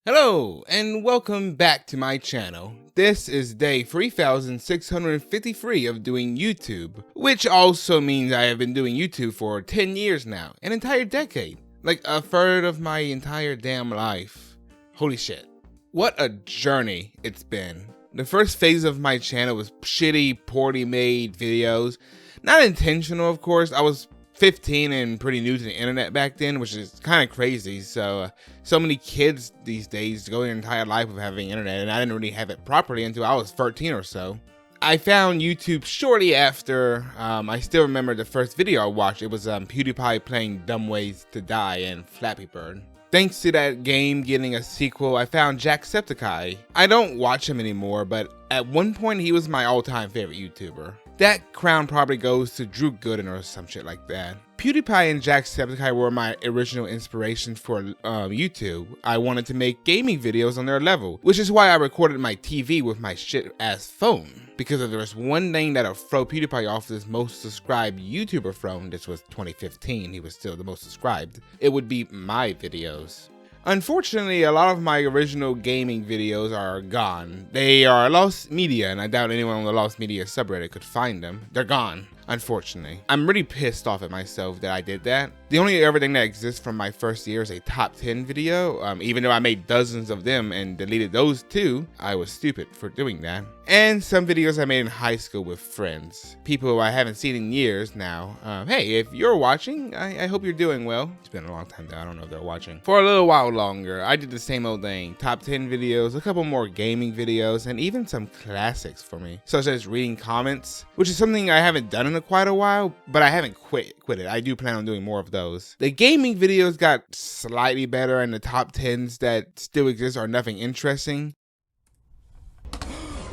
Hello, and welcome back to my channel. This is day 3653 of doing YouTube, which also means I have been doing YouTube for 10 years now, an entire decade, like a third of my entire damn life. Holy shit. What a journey it's been. The first phase of my channel was shitty, poorly made videos. Not intentional, of course. I was 15 and pretty new to the internet back then, which is kind of crazy. So many kids these days go their entire life of having internet, and I didn't really have it properly until I was 13 or so. I found YouTube shortly after. I still remember the first video I watched. It was PewDiePie playing Dumb Ways to Die and Flappy Bird. Thanks to that game getting a sequel, I found Jacksepticeye. I don't watch him anymore, but at one point he was my all-time favorite YouTuber. That crown probably goes to Drew Gooden or some shit like that. PewDiePie and Jacksepticeye were my original inspiration for YouTube. I wanted to make gaming videos on their level, which is why I recorded my TV with my shit-ass phone. Because if there was one thing that'll throw PewDiePie off this most subscribed YouTuber throne, this was 2015, he was still the most subscribed, it would be my videos. Unfortunately, a lot of my original gaming videos are gone. They are lost media, and I doubt anyone on the lost media subreddit could find them. They're gone, unfortunately. I'm really pissed off at myself that I did that. The only everything that exists from my first year is a top 10 video. Even though I made dozens of them and deleted those too, I was stupid for doing that. And some videos I made in high school with friends. People who I haven't seen in years now. Hey, if you're watching, I hope you're doing well. It's been a long time though, I don't know if they're watching. For a little while longer, I did the same old thing. Top 10 videos, a couple more gaming videos, and even some classics for me. Such as reading comments, which is something I haven't done in quite a while, but I haven't quit it. I do plan on doing more of those. The gaming videos got slightly better, and the top 10s that still exist are nothing interesting.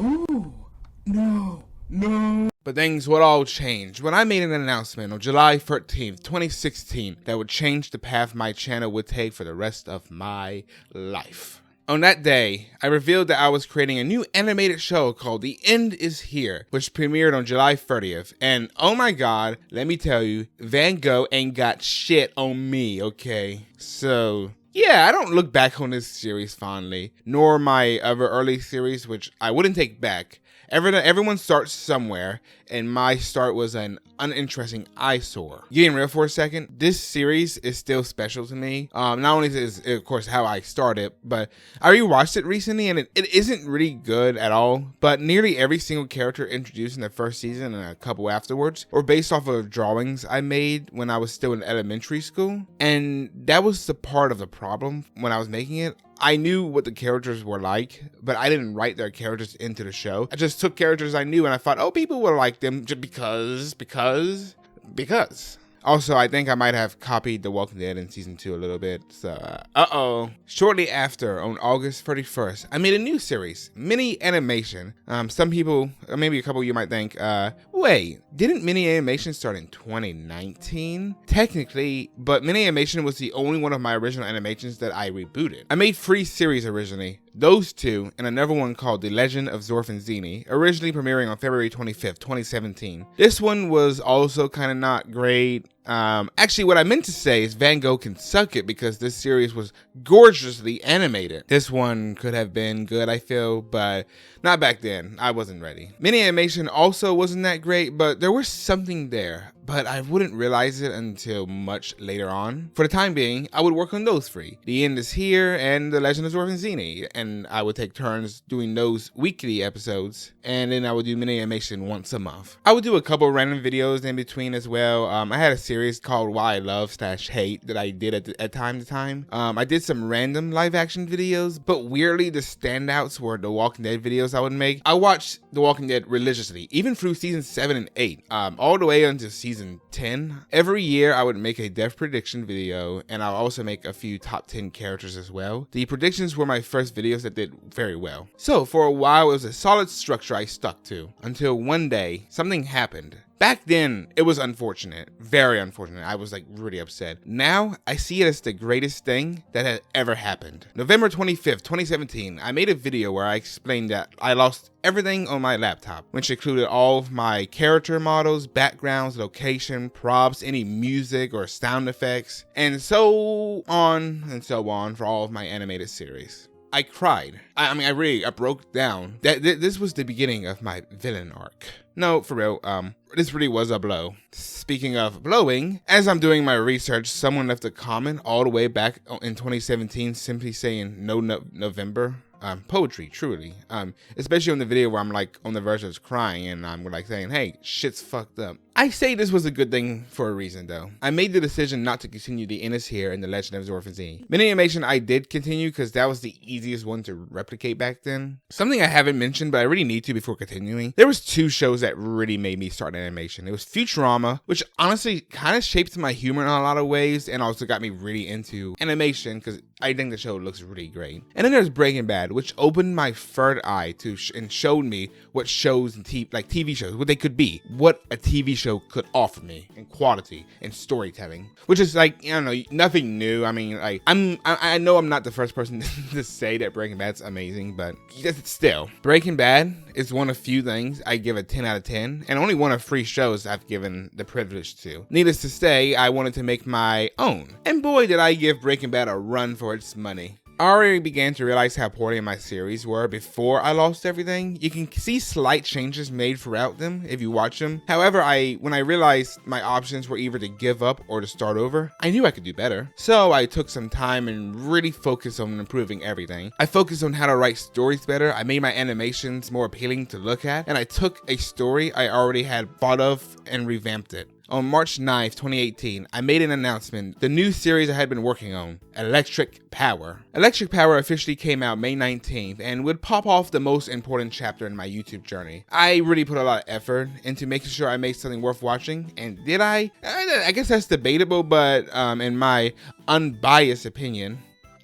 Ooh, no. But things would all change when I made an announcement on July 13th, 2016 that would change the path my channel would take for the rest of my life. On that day, I revealed that I was creating a new animated show called The End Is Here, which premiered on July 30th. And oh my god, let me tell you, Van Gogh ain't got shit on me, okay? So yeah, I don't look back on this series fondly, nor my other early series, which I wouldn't take back. Everyone starts somewhere, and my start was an uninteresting eyesore. Getting real for a second, this series is still special to me. Not only is it, of course, how I started, but I rewatched it recently, and it isn't really good at all, but nearly every single character introduced in the first season and a couple afterwards were based off of drawings I made when I was still in elementary school, and that was the part of the problem when I was making it. I knew what the characters were like, but I didn't write their characters into the show. I just took characters I knew and I thought, oh, people will like them just because. Also, I think I might have copied The Walking Dead in season 2 a little bit, so, Shortly after, on August 31st, I made a new series, Mini Animation. Some people, or maybe a couple of you might think, wait, didn't Mini Animation start in 2019? Technically, but Mini Animation was the only one of my original animations that I rebooted. I made 3 series originally. Those 2, and another one called The Legend of Zorfanzini, originally premiering on February 25th, 2017. This one was also kind of not great. Actually, what I meant to say is Van Gogh can suck it because this series was gorgeously animated. This one could have been good, I feel, but not back then. I wasn't ready. Mini Animation also wasn't that great, but there was something there. But I wouldn't realize it until much later on. For the time being, I would work on those 3. The End Is Here and The Legend of Zorfanzini, and I would take turns doing those weekly episodes, and then I would do Mini Animation once a month. I would do a couple random videos in between as well. I had a series called Why I Love / Hate that I did at time to time. I did some random live action videos, but weirdly the standouts were the Walking Dead videos I would make. I watched The Walking Dead religiously, even through season 7 and 8, all the way until season 10. Every year I would make a death prediction video, and I'll also make a few top 10 characters as well. The predictions were my first videos that did very well. So for a while it was a solid structure I stuck to, until one day something happened. Back then, it was unfortunate, very unfortunate. I was like really upset. Now, I see it as the greatest thing that had ever happened. November 25th, 2017, I made a video where I explained that I lost everything on my laptop, which included all of my character models, backgrounds, location, props, any music or sound effects, and so on for all of my animated series. I cried. I broke down. This was the beginning of my villain arc. No, for real, this really was a blow. Speaking of blowing, as I'm doing my research, someone left a comment all the way back in 2017 simply saying no November. Poetry, truly. Especially on the video where I'm like on the verge of crying and I'm like saying, hey, shit's fucked up. I say this was a good thing for a reason though. I made the decision not to continue the Innis here in the Legend of Zorphin Z. Mini animation I did continue because that was the easiest one to replicate back then. Something I haven't mentioned, but I really need to before continuing. There was 2 shows that really made me start animation. It was Futurama, which honestly kind of shaped my humor in a lot of ways and also got me really into animation because I think the show looks really great. And then there's Breaking Bad, which opened my third eye and showed me what shows and TV shows, what they could be, what a TV show could offer me in quality and storytelling, which is like, I don't know, nothing new. I mean, like I know I'm not the first person to say that Breaking Bad's amazing, but still, Breaking Bad is one of few things I give a 10 out of 10, and only one of 3 shows I've given the privilege to. Needless to say, I wanted to make my own, and boy did I give Breaking Bad a run for its money. I already began to realize how poorly my series were before I lost everything. You can see slight changes made throughout them if you watch them. However, when I realized my options were either to give up or to start over, I knew I could do better. So I took some time and really focused on improving everything. I focused on how to write stories better. I made my animations more appealing to look at, and I took a story I already had thought of and revamped it. On March 9th, 2018, I made an announcement, the new series I had been working on, Electric Power. Electric Power officially came out May 19th and would pop off the most important chapter in my YouTube journey. I really put a lot of effort into making sure I made something worth watching, and did I? I guess that's debatable, but in my unbiased opinion,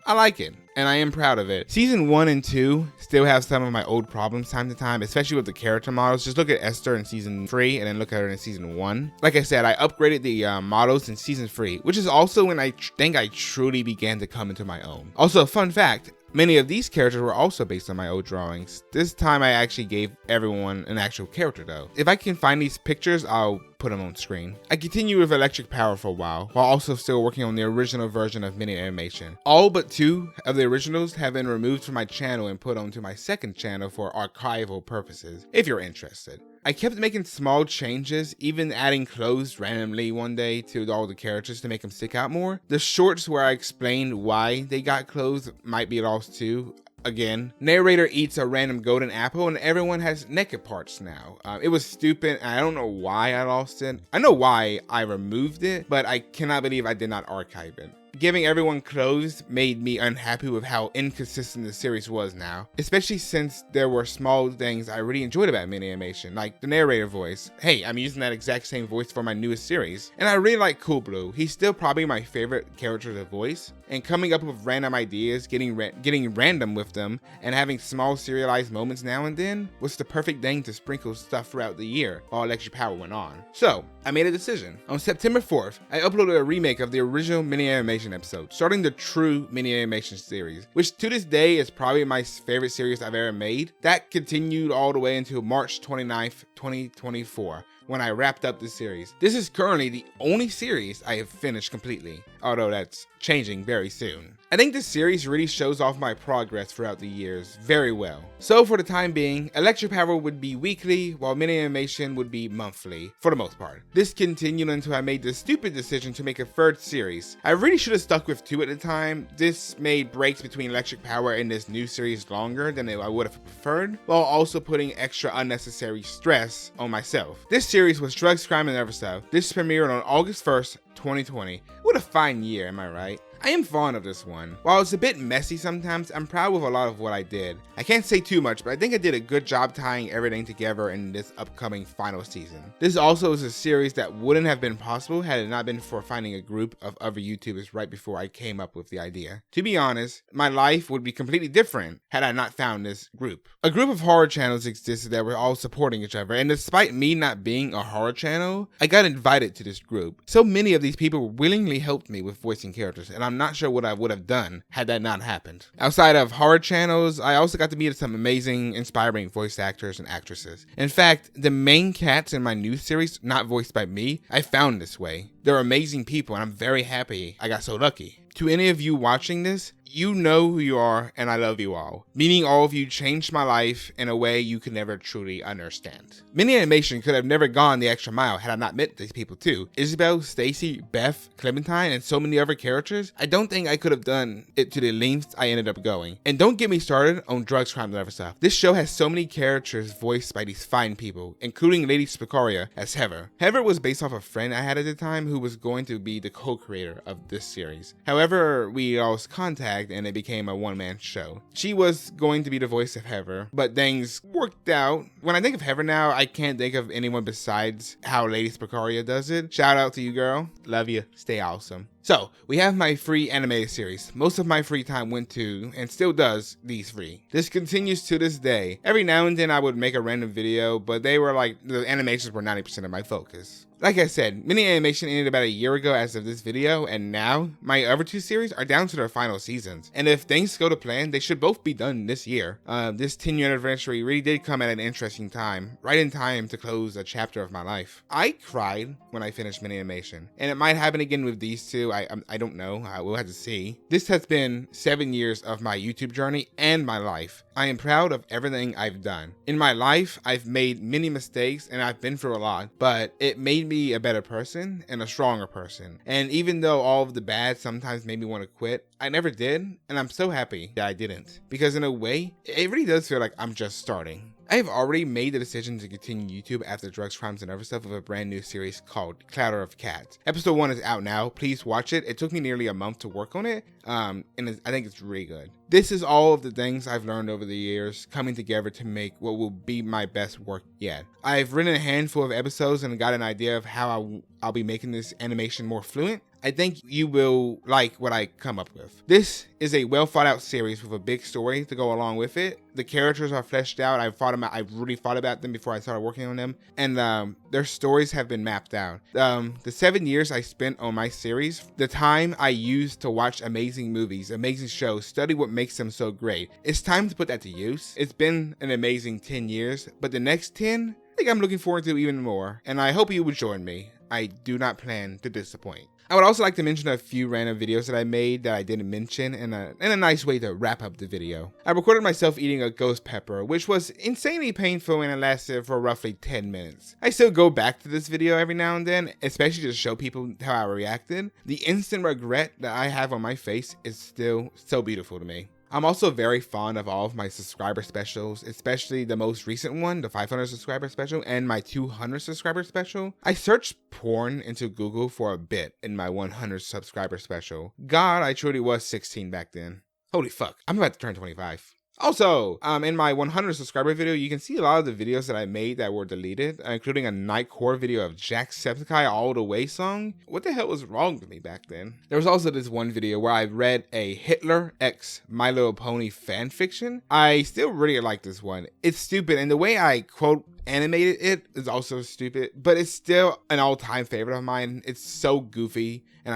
I like it. And I am proud of it. Season 1 and 2 still have some of my old problems time to time, especially with the character models. Just look at Esther in season 3 and then look at her in season 1. Like I said, I upgraded the models in season 3, which is also when I think I truly began to come into my own. Also, a fun fact, many of these characters were also based on my old drawings. This time I actually gave everyone an actual character though. If I can find these pictures, I'll put them on screen. I continued with Electric Power for a while also still working on the original version of mini animation. All but 2 of the originals have been removed from my channel and put onto my second channel for archival purposes, if you're interested. I kept making small changes, even adding clothes randomly one day to all the characters to make them stick out more. The shorts where I explained why they got clothes might be lost too. Again, narrator eats a random golden apple and everyone has naked parts now. It was stupid. I don't know why I lost it. I know why I removed it, but I cannot believe I did not archive it. Giving everyone clothes made me unhappy with how inconsistent the series was now, especially since there were small things I really enjoyed about mini animation, like the narrator voice. Hey, I'm using that exact same voice for my newest series. And I really like Cool Blue. He's still probably my favorite character to voice, and coming up with random ideas, getting random with them, and having small serialized moments now and then was the perfect thing to sprinkle stuff throughout the year while Electric Power went on. So, I made a decision. On September 4th, I uploaded a remake of the original mini animation episode, starting the true mini animation series, which to this day is probably my favorite series I've ever made. That continued all the way until March 29th, 2024, when I wrapped up the series. This is currently the only series I have finished completely, although that's changing very soon. I think this series really shows off my progress throughout the years very well. So for the time being, Electric Power would be weekly, while mini animation would be monthly, for the most part. This continued until I made the stupid decision to make a third series. I really should have stuck with 2 at the time. This made breaks between Electric Power and this new series longer than I would have preferred, while also putting extra unnecessary stress on myself. This series was Drugs, Crime, and Other Stuff. This premiered on August 1st, 2020. What a fine year, am I right? I am fond of this one. While it's a bit messy sometimes, I'm proud with a lot of what I did. I can't say too much, but I think I did a good job tying everything together in this upcoming final season. This also is a series that wouldn't have been possible had it not been for finding a group of other YouTubers right before I came up with the idea. To be honest, my life would be completely different had I not found this group. A group of horror channels existed that were all supporting each other, and despite me not being a horror channel, I got invited to this group. So many of these people willingly helped me with voicing characters, and I'm not sure what I would have done had that not happened. Outside of horror channels, I also got to meet some amazing, inspiring voice actors and actresses. In fact, the main cats in my new series, not voiced by me, I found this way. They're amazing people, and I'm very happy I got so lucky. To any of you watching this, You know who you are, and I love you all. Meaning all of you changed my life in a way you could never truly understand. Mini Animation could have never gone the extra mile had I not met these people too. Isabel, Stacy, Beth, Clementine, and so many other characters. I don't think I could have done it to the lengths I ended up going. And don't get me started on drugs, crime, and other stuff. This show has so many characters voiced by these fine people, including Lady Spicaria as Heather. Heather was based off a friend I had at the time who was going to be the co-creator of this series. However, we lost contact and it became a one-man show. She was going to be the voice of Heather, but things worked out. When I think of Heather now, I can't think of anyone besides how Lady Spicaria does it. Shout out to you, girl. Love you. Stay awesome. So, we have my free animated series. Most of my free time went to, and still does, these three. This continues to this day. Every now and then I would make a random video, but they were like, the animations were 90% of my focus. Like I said, Mini Animation ended about a year ago as of this video, and now, my other two series are down to their final seasons. And if things go to plan, they should both be done this year. This 10-year anniversary really did come at an interesting time, right in time to close a chapter of my life. I cried when I finished Mini Animation, and it might happen again with these two. I don't know. We'll have to see. This has been 7 years of my YouTube journey and my life. I am proud of everything I've done. In my life, I've made many mistakes and I've been through a lot, but it made me a better person and a stronger person. And even though all of the bad sometimes made me want to quit, I never did, and I'm so happy that I didn't. Because in a way, it really does feel like I'm just starting. I have already made the decision to continue YouTube after Drugs, Crimes, and Other Stuff with a brand new series called Clatter of Cats. Episode 1 is out now. Please watch it. It took me nearly a month to work on it, and I think it's really good. This is all of the things I've learned over the years coming together to make what will be my best work yet. I've written a handful of episodes and got an idea of how I'll be making this animation more fluent. I think you will like what I come up with. This is a well thought out series with a big story to go along with it. The characters are fleshed out. I really thought about them before I started working on them, and their stories have been mapped out. The 7 years I spent on my series, the time I used to watch amazing movies, amazing shows, study what makes them so great. It's time to put that to use. It's been an amazing 10 years, but the next 10, I think I'm looking forward to even more, and I hope you will join me. I do not plan to disappoint. I would also like to mention a few random videos that I made that I didn't mention in a nice way to wrap up the video. I recorded myself eating a ghost pepper, which was insanely painful and it lasted for roughly 10 minutes. I still go back to this video every now and then, especially to show people how I reacted. The instant regret that I have on my face is still so beautiful to me. I'm also very fond of all of my subscriber specials, especially the most recent one, the 500 subscriber special, and my 200 subscriber special. I searched porn into Google for a bit in my 100 subscriber special. God, I truly was 16 back then. Holy fuck, I'm about to turn 25. Also, in my 100 subscriber video, you can see a lot of the videos that I made that were deleted, including a Nightcore video of Jacksepticeye All The Way song. What the hell was wrong with me back then? There was also this one video where I read a Hitler x My Little Pony fanfiction. I still really like this one. It's stupid, and the way I quote animated it is also stupid, but it's still an all-time favorite of mine. It's so goofy, and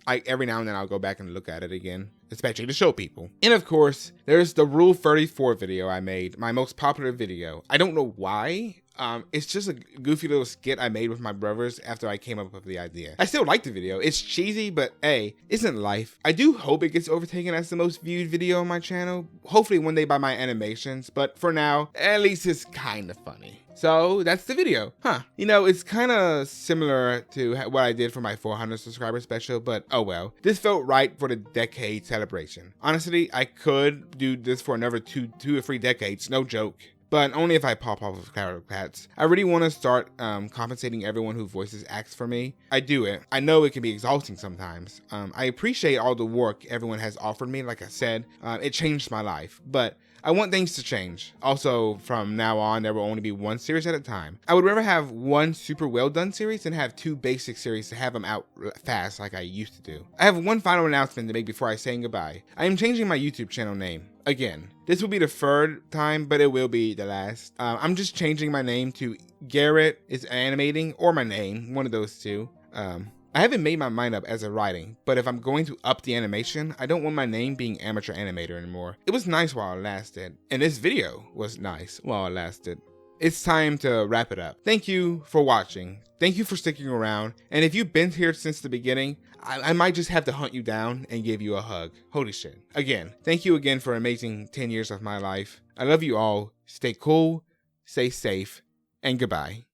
I every now and then I'll go back and look at it again, especially to show people. And of course, there's the Rule 34 video I made, my most popular video. I don't know why. It's just a goofy little skit I made with my brothers after I came up with the idea. I still like the video. It's cheesy, but hey, isn't life? I do hope it gets overtaken as the most viewed video on my channel. Hopefully one day by my animations, but for now, at least it's kind of funny. So that's the video. You know, it's kind of similar to what I did for my 400 subscriber special, but oh well. This felt right for the decade celebration. Honestly, I could do this for another two or three decades, no joke. But only if I pop off of Clatter of Cats. I really want to start compensating everyone who voices acts for me. I do it. I know it can be exhausting sometimes. I appreciate all the work everyone has offered me. Like I said, it changed my life. But I want things to change. Also, from now on, there will only be one series at a time. I would rather have one super well done series than have two basic series to have them out fast like I used to do. I have one final announcement to make before I say goodbye. I am changing my YouTube channel name. Again, this will be the third time, but it will be the last. I'm just changing my name to Garrett is Animating, or my name, one of those two. I haven't made my mind up as of writing, but if I'm going to up the animation, I don't want my name being Amateur Animator anymore. It was nice while it lasted, and this video was nice while it lasted. it's time to wrap it up. Thank you for watching. Thank you for sticking around. And if you've been here since the beginning, I might just have to hunt you down and give you a hug. Holy shit. Again, thank you again for an amazing 10 years of my life. I love you all. Stay cool, stay safe, and goodbye.